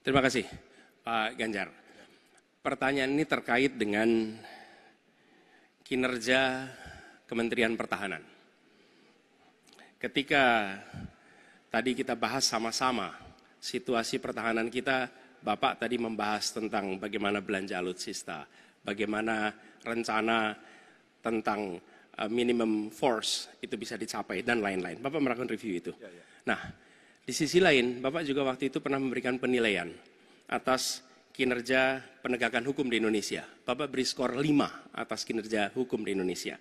Terima kasih, Pak Ganjar. Pertanyaan ini terkait dengan kinerja Kementerian Pertahanan. Ketika tadi kita bahas sama-sama situasi pertahanan kita, Bapak tadi membahas tentang bagaimana belanja alutsista, bagaimana rencana tentang minimum force itu bisa dicapai dan lain-lain. Bapak melakukan review itu. Nah, di sisi lain, Bapak juga waktu itu pernah memberikan penilaian atas kinerja penegakan hukum di Indonesia. Bapak beri skor 5 atas kinerja hukum di Indonesia.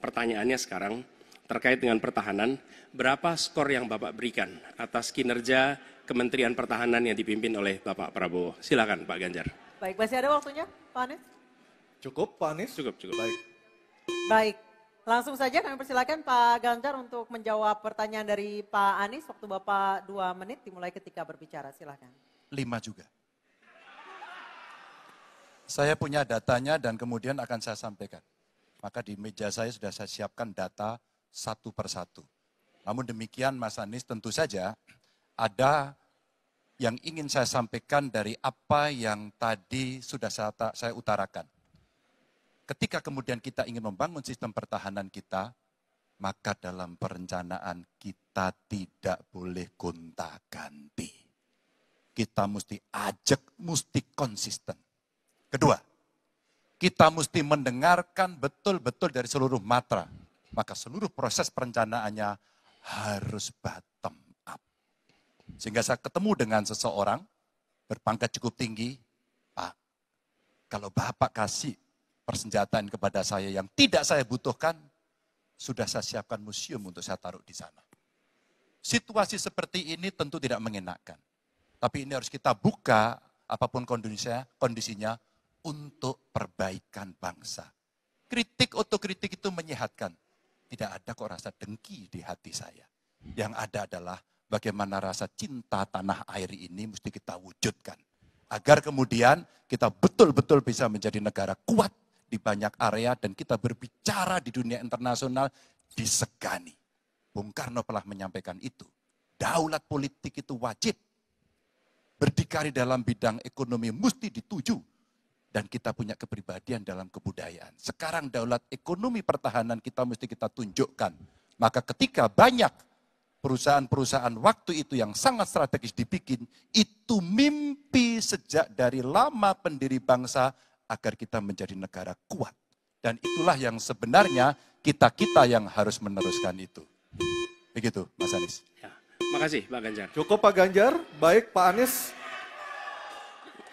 Pertanyaannya sekarang terkait dengan pertahanan, berapa skor yang Bapak berikan atas kinerja Kementerian Pertahanan yang dipimpin oleh Bapak Prabowo? Silakan Pak Ganjar. Baik, masih ada waktunya Pak Anies? Cukup Pak Anies? Cukup. Baik, langsung saja kami persilakan Pak Ganjar untuk menjawab pertanyaan dari Pak Anies. Waktu Bapak 2 menit dimulai ketika berbicara, silakan. 5 juga. Saya punya datanya dan kemudian akan saya sampaikan. Maka di meja saya sudah saya siapkan data satu persatu. Namun demikian Mas Anies, tentu saja ada yang ingin saya sampaikan dari apa yang tadi sudah saya utarakan. Ketika kemudian kita ingin membangun sistem pertahanan kita, maka dalam perencanaan kita tidak boleh gonta-ganti. Kita mesti ajak, mesti konsisten. Kedua, kita mesti mendengarkan betul-betul dari seluruh matra. Maka seluruh proses perencanaannya harus bottom up. Sehingga saya ketemu dengan seseorang berpangkat cukup tinggi, Pak, kalau Bapak kasih persenjataan kepada saya yang tidak saya butuhkan, sudah saya siapkan museum untuk saya taruh di sana. Situasi seperti ini tentu tidak mengenakan. Tapi ini harus kita buka, apapun kondisinya, untuk perbaikan bangsa. Kritik, otokritik itu menyehatkan. Tidak ada kok rasa dengki di hati saya. Yang ada adalah bagaimana rasa cinta tanah air ini mesti kita wujudkan. Agar kemudian kita betul-betul bisa menjadi negara kuat di banyak area dan kita berbicara di dunia internasional disegani. Bung Karno pernah menyampaikan itu. Daulat politik itu wajib. Berdikari dalam bidang ekonomi mesti dituju. Dan kita punya kepribadian dalam kebudayaan. Sekarang daulat ekonomi pertahanan kita mesti kita tunjukkan. Maka ketika banyak perusahaan-perusahaan waktu itu yang sangat strategis dibikin, itu mimpi sejak dari lama pendiri bangsa agar kita menjadi negara kuat. Dan itulah yang sebenarnya kita-kita yang harus meneruskan itu. Begitu Mas Anies. Ya, makasih Pak Ganjar. Cukup Pak Ganjar, baik Pak Anies.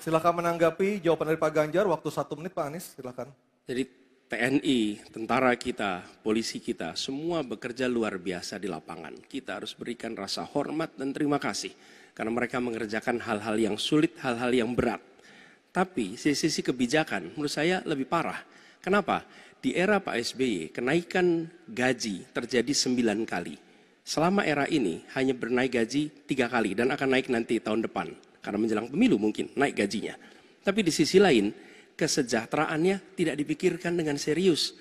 Silakan menanggapi jawaban dari Pak Ganjar, waktu 1 menit Pak Anies, silakan. Jadi TNI, tentara kita, polisi kita, semua bekerja luar biasa di lapangan. Kita harus berikan rasa hormat dan terima kasih. Karena mereka mengerjakan hal-hal yang sulit, hal-hal yang berat. Tapi sisi kebijakan menurut saya lebih parah. Kenapa? Di era Pak SBY, kenaikan gaji terjadi 9 kali. Selama era ini hanya bernaik gaji 3 kali dan akan naik nanti tahun depan. Karena menjelang pemilu mungkin naik gajinya. Tapi di sisi lain, kesejahteraannya tidak dipikirkan dengan serius.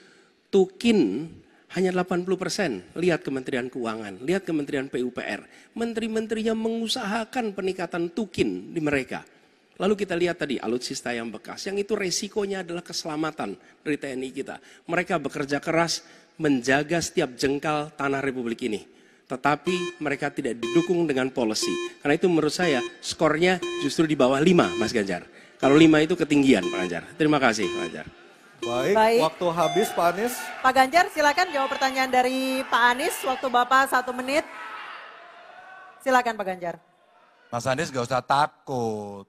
Tukin hanya 80%. Lihat Kementerian Keuangan, lihat Kementerian PUPR. Menteri-menterinya mengusahakan peningkatan tukin di mereka. Lalu kita lihat tadi alutsista yang bekas, yang itu resikonya adalah keselamatan dari TNI kita. Mereka bekerja keras menjaga setiap jengkal tanah Republik ini. Tetapi mereka tidak didukung dengan policy. Karena itu menurut saya skornya justru di bawah 5 Mas Ganjar. Kalau 5 itu ketinggian Pak Ganjar. Terima kasih Pak Ganjar. Baik, waktu habis Pak Anies. Pak Ganjar silakan jawab pertanyaan dari Pak Anies. Waktu Bapak 1 menit. Silakan Pak Ganjar. Mas Anies gak usah takut.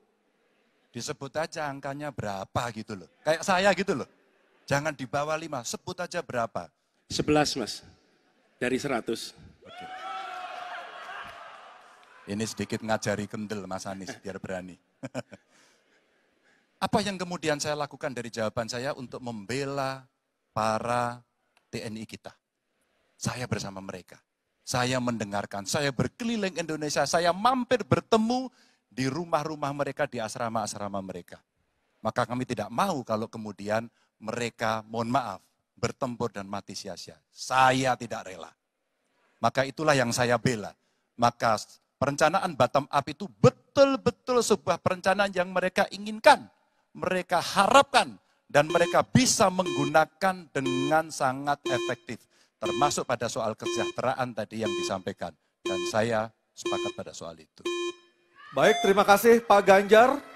Disebut aja angkanya berapa gitu loh. Kayak saya gitu loh. Jangan di bawah 5, sebut aja berapa. 11 Mas, dari 100. Oke. Ini sedikit ngajari kendel Mas Anies biar berani. Apa yang kemudian saya lakukan dari jawaban saya untuk membela para TNI kita? Saya bersama mereka. Saya mendengarkan, saya berkeliling Indonesia, saya mampir bertemu di rumah-rumah mereka, di asrama-asrama mereka. Maka kami tidak mau kalau kemudian mereka, mohon maaf, bertempur dan mati sia-sia. Saya tidak rela. Maka itulah yang saya bela. Maka perencanaan bottom up itu betul-betul sebuah perencanaan yang mereka inginkan, mereka harapkan, dan mereka bisa menggunakan dengan sangat efektif. Termasuk pada soal kesejahteraan tadi yang disampaikan. Dan saya sepakat pada soal itu. Baik, terima kasih Pak Ganjar.